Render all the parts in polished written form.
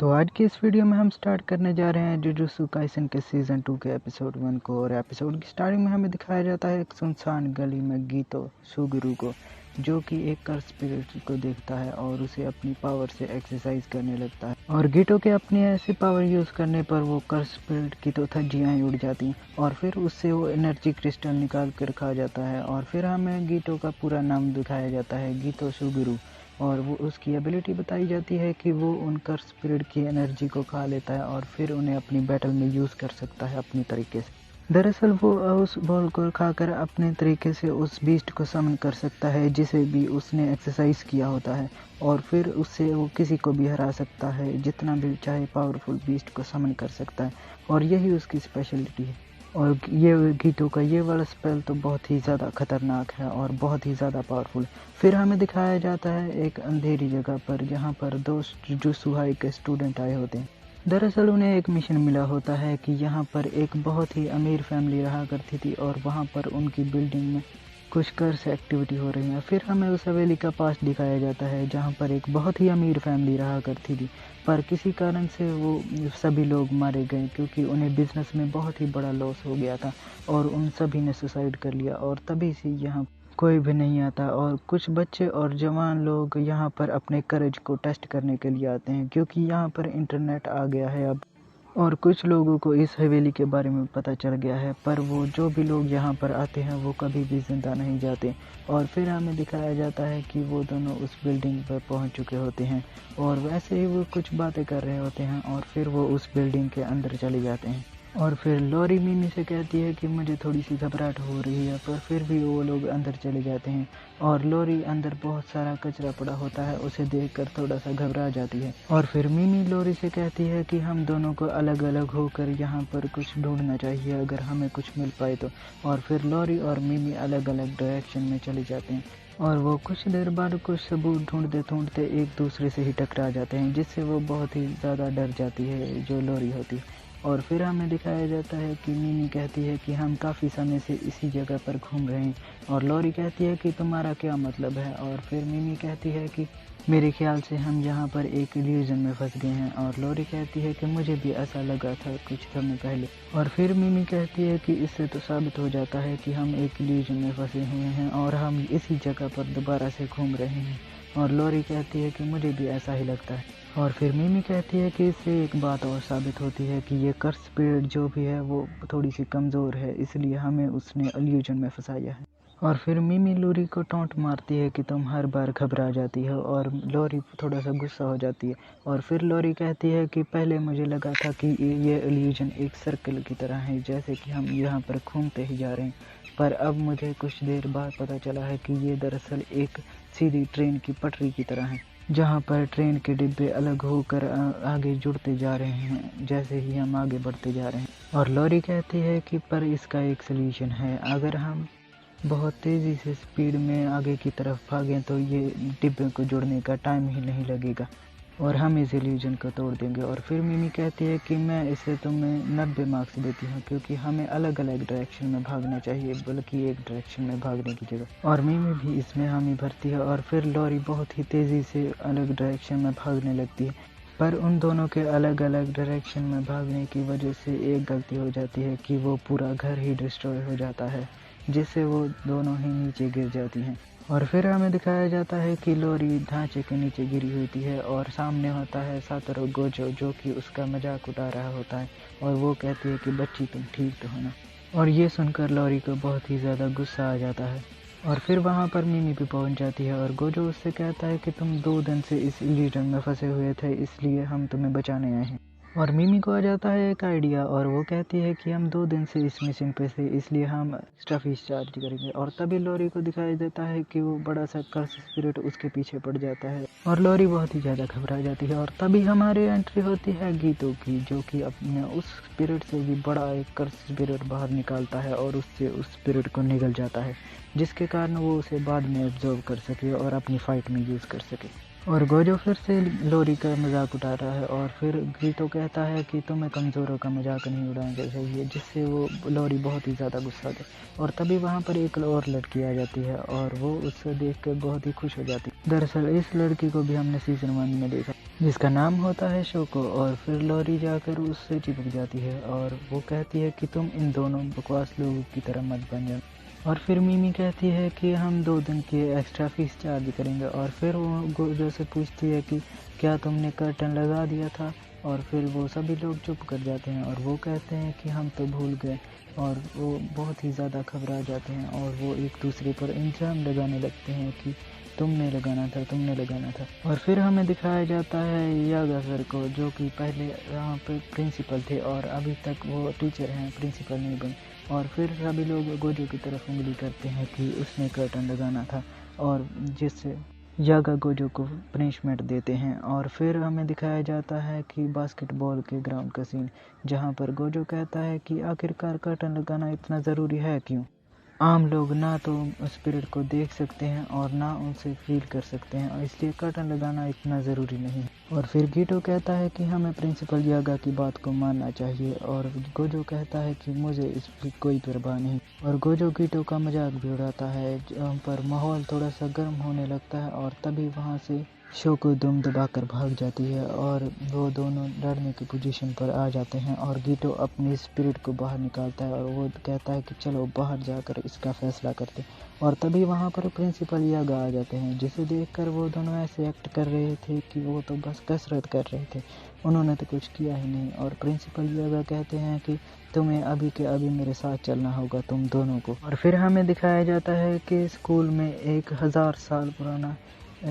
तो आज की इस वीडियो में हम स्टार्ट करने जा रहे हैं जुजुत्सु काइसन के सीज़न 2 के एपिसोड 1 को। और एपिसोड की स्टार्टिंग में हमें दिखाया जाता है एक सुनसान गली में गीतो सुगुरु को, जो कि एक कर्स स्पिरिट को देखता है और उसे अपनी पावर से एक्सरसाइज करने लगता है। और गीतो के अपनी ऐसी पावर यूज़ करने पर वो कर्स स्पिरिट की तो धज्जियाँ उड़ जाती हैं और फिर उससे वो एनर्जी क्रिस्टल निकाल कर खा जाता है। और फिर हमें गीतो का पूरा नाम दिखाया जाता है, गीतो सुगुरु। और वो उसकी एबिलिटी बताई जाती है कि वो उन कर्स स्पिरिट की एनर्जी को खा लेता है और फिर उन्हें अपनी बैटल में यूज़ कर सकता है अपनी तरीके से। दरअसल वो उस बॉल को खाकर अपने तरीके से उस बीस्ट को समन कर सकता है जिसे भी उसने एक्सरसाइज किया होता है, और फिर उससे वो किसी को भी हरा सकता है, जितना भी चाहे पावरफुल बीस्ट को समन कर सकता है। और यही उसकी स्पेशलिटी है। और ये गीतो का ये वाला स्पेल तो बहुत ही ज़्यादा खतरनाक है और बहुत ही ज़्यादा पावरफुल। फिर हमें दिखाया जाता है एक अंधेरी जगह पर, जहाँ पर दो जुजुत्सु के स्टूडेंट आए होते हैं। दरअसल उन्हें एक मिशन मिला होता है कि यहाँ पर एक बहुत ही अमीर फैमिली रहा करती थी और वहाँ पर उनकी बिल्डिंग में कुछ कर्स एक्टिविटी हो रही है। फिर हमें उस हवेली का पास्ट दिखाया जाता है जहाँ पर एक बहुत ही अमीर फैमिली रहा करती थी, पर किसी कारण से वो सभी लोग मारे गए क्योंकि उन्हें बिजनेस में बहुत ही बड़ा लॉस हो गया था और उन सभी ने सुसाइड कर लिया। और तभी से यहाँ कोई भी नहीं आता और कुछ बच्चे और जवान लोग यहाँ पर अपने करेज को टेस्ट करने के लिए आते हैं, क्योंकि यहाँ पर इंटरनेट आ गया है अब और कुछ लोगों को इस हवेली के बारे में पता चल गया है। पर वो जो भी लोग यहाँ पर आते हैं वो कभी भी जिंदा नहीं जाते। और फिर हमें दिखाया जाता है कि वो दोनों उस बिल्डिंग पर पहुँच चुके होते हैं और वैसे ही वो कुछ बातें कर रहे होते हैं और फिर वो उस बिल्डिंग के अंदर चले जाते हैं। और फिर लॉरी मिमी से कहती है कि मुझे थोड़ी सी घबराहट हो रही है, पर फिर भी वो लोग अंदर चले जाते हैं। और लॉरी अंदर बहुत सारा कचरा पड़ा होता है, उसे देखकर थोड़ा सा घबरा जाती है। और फिर मिमी लॉरी से कहती है कि हम दोनों को अलग अलग होकर यहाँ पर कुछ ढूंढना चाहिए अगर हमें कुछ मिल पाए तो। और फिर लॉरी और मिमी अलग अलग डायरेक्शन में चले जाते हैं और वो कुछ देर बाद कुछ सबूत ढूंढते ढूंढते एक दूसरे से ही टकरा जाते हैं, जिससे वो बहुत ही ज़्यादा डर जाती है जो लॉरी होती है। और फिर हमें दिखाया जाता है कि मिमी कहती है कि हम काफ़ी समय से इसी जगह पर घूम रहे हैं। और लॉरी कहती है कि तुम्हारा क्या मतलब है। और फिर मिमी कहती है कि मेरे ख्याल से हम यहाँ पर एक इल्यूजन में फंस गए हैं। और लॉरी कहती है कि मुझे भी ऐसा लगा था कुछ समय पहले। और फिर मिमी कहती है कि इससे तो साबित हो जाता है कि हम एक इल्यूजन में फंसे हुए हैं और हम इसी जगह पर दोबारा से घूम रहे हैं। और लॉरी कहती है कि मुझे भी ऐसा ही लगता है। और फिर मिमी कहती है कि इससे एक बात और साबित होती है कि ये कर्स स्पिरिट जो भी है वो थोड़ी सी कमज़ोर है, इसलिए हमें उसने इल्यूजन में फंसाया है। और फिर मिमी लॉरी को टॉन्ट मारती है कि तुम हर बार घबरा जाती हो, और लॉरी थोड़ा सा गुस्सा हो जाती है। और फिर लॉरी कहती है कि पहले मुझे लगा था कि ये इल्यूजन एक सर्कल की तरह है, जैसे कि हम यहाँ पर घूमते ही जा रहे हैं, पर अब मुझे कुछ देर बाद पता चला है कि ये दरअसल एक सीधी ट्रेन की पटरी की तरह है, जहाँ पर ट्रेन के डिब्बे अलग होकर आगे जुड़ते जा रहे हैं जैसे ही हम आगे बढ़ते जा रहे हैं। और लॉरी कहती है कि पर इसका एक सलूशन है, अगर हम बहुत तेज़ी से स्पीड में आगे की तरफ भागें तो ये डिब्बे को जुड़ने का टाइम ही नहीं लगेगा और हम इस इल्यूजन को तोड़ देंगे। और फिर मिमी कहती है कि मैं इसे तुम्हें 90 मार्क्स देती हूँ, क्योंकि हमें अलग अलग डायरेक्शन में भागना चाहिए, बल्कि एक डायरेक्शन में भागने की जगह। और मिमी भी इसमें हामी भरती है और फिर लॉरी बहुत ही तेज़ी से अलग डायरेक्शन में भागने लगती है। पर उन दोनों के अलग अलग डायरेक्शन में भागने की वजह से एक गलती हो जाती है कि वो पूरा घर ही डिस्ट्रॉय हो जाता है, जिससे वो दोनों ही नीचे गिर जाती हैं। और फिर हमें दिखाया जाता है कि लॉरी ढांचे के नीचे गिरी होती है और सामने होता है सातोरू गोजो, जो कि उसका मजाक उड़ा रहा होता है। और वो कहती है कि बच्ची तुम ठीक तो हो ना। और ये सुनकर लॉरी को बहुत ही ज़्यादा गुस्सा आ जाता है। और फिर वहाँ पर मिमी भी पहुँच जाती है और गोजो उससे कहता है कि तुम 2 दिन से इस इल्यूजन में फंसे हुए थे, इसलिए हम तुम्हें बचाने आए हैं। और मिमी को आ जाता है एक आइडिया और वो कहती है कि हम 2 दिन से इस मिशन पे थे, इसलिए हम एक्स्ट्रा फीस चार्ज करेंगे। और तभी लॉरी को दिखाई देता है कि वो बड़ा सा कर्स स्पिरिट उसके पीछे पड़ जाता है और लॉरी बहुत ही ज़्यादा घबरा जाती है। और तभी हमारी एंट्री होती है गीतो की, जो कि अपने उस स्पिरिट से भी बड़ा एक कर्स स्पिरिट बाहर निकालता है और उससे उस स्पिरिट को निगल जाता है, जिसके कारण वो उसे बाद में एब्जॉर्व कर सके और अपनी फ़ाइट में यूज़ कर सके। और गोजो फिर से लॉरी का मजाक उड़ा रहा है और फिर गीतो कहता है कि तुम्हें कमज़ोरों का मजाक नहीं उड़ाना चाहिए, जिससे वो लॉरी बहुत ही ज़्यादा गुस्सा दे। और तभी वहाँ पर एक और लड़की आ जाती है और वो उससे देख कर बहुत ही खुश हो जाती है। दरअसल इस लड़की को भी हमने सीज़न 1 में देखा। जिसका नाम होता है शोको। और फिर लॉरी जाकर उससे चिपक जाती है और वो कहती है कि तुम इन दोनों बकवास लोगों की तरह मत बन जाओ। और फिर मिमी कहती है कि हम 2 दिन की एक्स्ट्रा फीस चार्ज करेंगे। और फिर वो गोजो से पूछती है कि क्या तुमने कर्टन लगा दिया था। और फिर वो सभी लोग चुप कर जाते हैं और वो कहते हैं कि हम तो भूल गए। और वो बहुत ही ज़्यादा घबरा जाते हैं और वो एक दूसरे पर इल्ज़ाम लगाने लगते हैं कि तुमने लगाना था। और फिर हमें दिखाया जाता है यागा सर को, जो कि पहले यहाँ पे प्रिंसिपल थे और अभी तक वो टीचर हैं, प्रिंसिपल नहीं बने। और फिर सभी लोग गोजो की तरफ उंगली करते हैं कि उसने कर्टन लगाना था, और जिससे यागा गोजो को पनिशमेंट देते हैं। और फिर हमें दिखाया जाता है कि बास्केटबॉल के ग्राउंड का सीन, जहाँ पर गोजो कहता है कि आखिरकार कर्टन लगाना इतना ज़रूरी है क्यों। आम लोग ना तो स्पिरिट को देख सकते हैं और ना उनसे फील कर सकते हैं, और इसलिए कर्टन लगाना इतना ज़रूरी नहीं है। और फिर गीटो कहता है कि हमें प्रिंसिपल यागा की बात को मानना चाहिए, और गोजो कहता है कि मुझे इसकी कोई परवाह नहीं। और गोजो गीटो का मजाक भी उड़ाता है, जहाँ पर माहौल थोड़ा सा गर्म होने लगता है और तभी वहाँ से शोको दुम दबाकर भाग जाती है और वो दोनों लड़ने की पोजीशन पर आ जाते हैं। और गीटो अपनी स्पिरिट को बाहर निकालता है और वो कहता है कि चलो बाहर जाकर इसका फैसला करते। और तभी वहाँ पर प्रिंसिपल यागा आ जाते हैं, जिसे देखकर वो दोनों ऐसे एक्ट कर रहे थे कि वो तो बस कसरत कर रहे थे, उन्होंने तो कुछ किया ही नहीं। और प्रिंसिपल यागा कहते हैं कि तुम्हें अभी के अभी मेरे साथ चलना होगा, तुम दोनों को। और फिर हमें दिखाया जाता है कि स्कूल में 1000 साल पुराना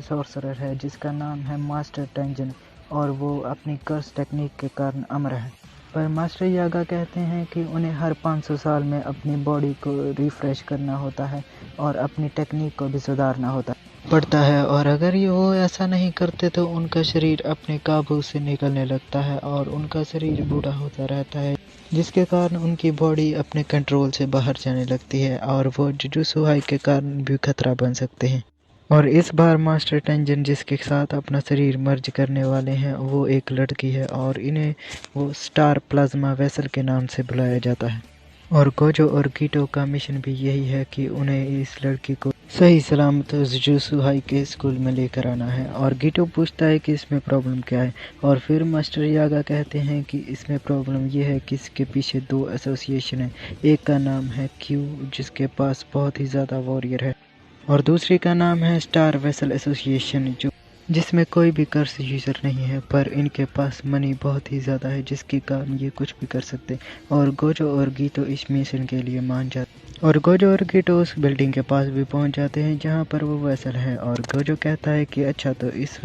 सॉर्सरर है जिसका नाम है मास्टर टेंजन, और वो अपनी कर्स टेक्निक के कारण अमर है। पर मास्टर यागा कहते हैं कि उन्हें हर 500 साल में अपनी बॉडी को रिफ्रेश करना होता है और अपनी टेक्निक को भी सुधारना पड़ता है, और अगर ये वो ऐसा नहीं करते तो उनका शरीर अपने काबू से निकलने लगता है और उनका शरीर बूढ़ा होता रहता है, जिसके कारण उनकी बॉडी अपने कंट्रोल से बाहर जाने लगती है और वो जुजुत्सु हाई के कारण भी खतरा बन सकते हैं। और इस बार मास्टर टेंजन जिसके साथ अपना शरीर मर्ज करने वाले हैं वो एक लड़की है, और इन्हें वो स्टार प्लाज्मा वेसल के नाम से बुलाया जाता है। और गोजो और गीटो का मिशन भी यही है कि उन्हें इस लड़की को सही सलामत जुजुत्सु हाई के स्कूल में लेकर आना है। और गीटो पूछता है कि इसमें प्रॉब्लम क्या है, और फिर मास्टर यागा कहते हैं कि इसमें प्रॉब्लम ये है कि इसके पीछे 2 एसोसिएशन है। एक का नाम है क्यू, जिसके पास बहुत ही ज़्यादा वॉरियर है, और दूसरी का नाम है स्टार वेसल एसोसिएशन, जिसमें कोई भी कर्स यूजर नहीं है, पर इनके पास मनी बहुत ही ज़्यादा है जिसके कारण ये कुछ भी कर सकते। और गोजो और गीतो इस मिशन के लिए मान जाते, और गोजो और गीतो उस बिल्डिंग के पास भी पहुंच जाते हैं जहां पर वो वेसल है। और गोजो कहता है कि अच्छा तो इस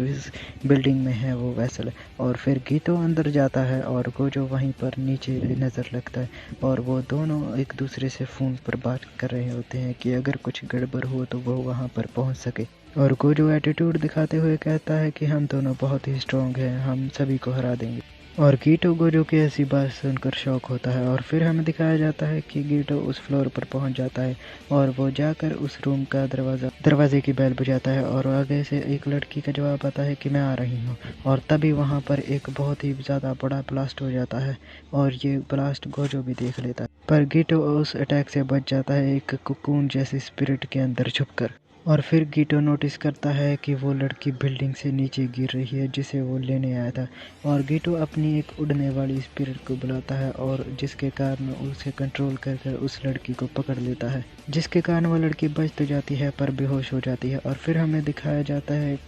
बिल्डिंग में है वो वेसल, और फिर गीतो अंदर जाता है और गोजो वहीं पर नीचे नज़र लगता है, और वो दोनों एक दूसरे से फ़ोन पर बात कर रहे होते हैं कि अगर कुछ गड़बड़ हो तो वो वहाँ पर पहुँच सके। और गोजो एटीट्यूड दिखाते हुए कहता है कि हम दोनों बहुत ही स्ट्रॉन्ग हैं, हम सभी को हरा देंगे। और गीटो गोजो की ऐसी बात सुनकर शॉक होता है, और फिर हमें दिखाया जाता है कि गीटो उस फ्लोर पर पहुंच जाता है और वो जाकर उस रूम का दरवाजे की बेल बजाता है, और आगे से एक लड़की का जवाब आता है कि मैं आ रही हूँ। और तभी वहाँ पर एक बहुत ही ज़्यादा बड़ा ब्लास्ट हो जाता है, और ये ब्लास्ट गोजो भी देख लेता है, पर गीटो उस अटैक से बच जाता है एक कुकून जैसी स्पिरिट के अंदर छुपकर। और फिर गीटो नोटिस करता है कि वो लड़की बिल्डिंग से नीचे गिर रही है जिसे वो लेने आया था, और गीटो अपनी एक उड़ने वाली स्पिरिट को बुलाता है, और जिसके कारण उसे कंट्रोल कर उस लड़की को पकड़ लेता है, जिसके कारण वो लड़की बच तो जाती है पर बेहोश हो जाती है। और फिर हमें दिखाया जाता है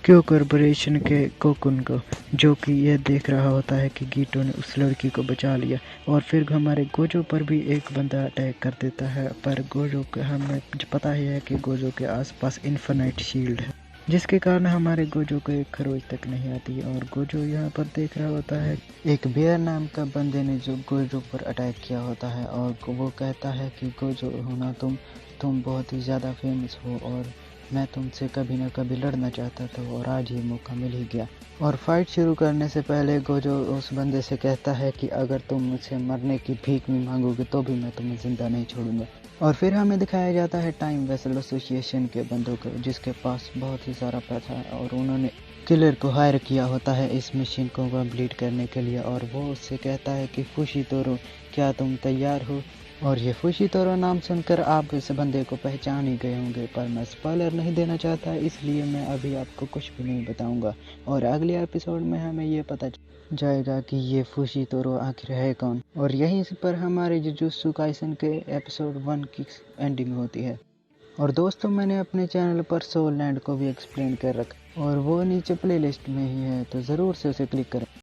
क्यू कॉर्पोरेशन के कोकुन को, जो कि यह देख रहा होता है कि गीटो ने उस लड़की को बचा लिया। और फिर हमारे गोजो पर भी एक बंदा अटैक कर देता है, पर गोजो को हमें पता ही है कि गोजो के आसपास इन्फिनाइट शील्ड है, जिसके कारण हमारे गोजो को एक खरोच तक नहीं आती। और गोजो यहाँ पर देख रहा होता है एक बेयर नाम का बंदे ने जो गोजो पर अटैक किया होता है, और वो कहता है कि गोजो होना तुम बहुत ही ज़्यादा फेमस हो, और मैं तुमसे कभी ना कभी लड़ना चाहता था, और आज ये मौका मिल ही गया। और फाइट शुरू करने से पहले गोजो उस बंदे से कहता है कि अगर तुम मुझसे मरने की भीख नहीं मांगोगे तो भी मैं तुम्हें जिंदा नहीं छोड़ूंगा। और फिर हमें दिखाया जाता है टाइम वेसल एसोसिएशन के बंदों को, जिसके पास बहुत ही सारा पैसा है, और उन्होंने किलर को हायर किया होता है इस मिशन को कंप्लीट करने के लिए। और वो उससे कहता है कि खुशी तोरो, क्या तुम तैयार हो। और ये फुशीतोरो नाम सुनकर आप इस बंदे को पहचान ही गए होंगे, पर मैं स्पॉइलर नहीं देना चाहता, इसलिए मैं अभी आपको कुछ भी नहीं बताऊंगा। और अगले एपिसोड में हमें ये पता जाएगा कि ये फुशीतोरो आखिर है कौन। और यहीं पर हमारे जुजुत्सु काइसन के एपिसोड 1 की एंडिंग होती है। और दोस्तों, मैंने अपने चैनल पर सोल लैंड को भी एक्सप्लेन कर रखा और वो नीचे प्लेलिस्ट में ही है, तो ज़रूर से उसे क्लिक करें।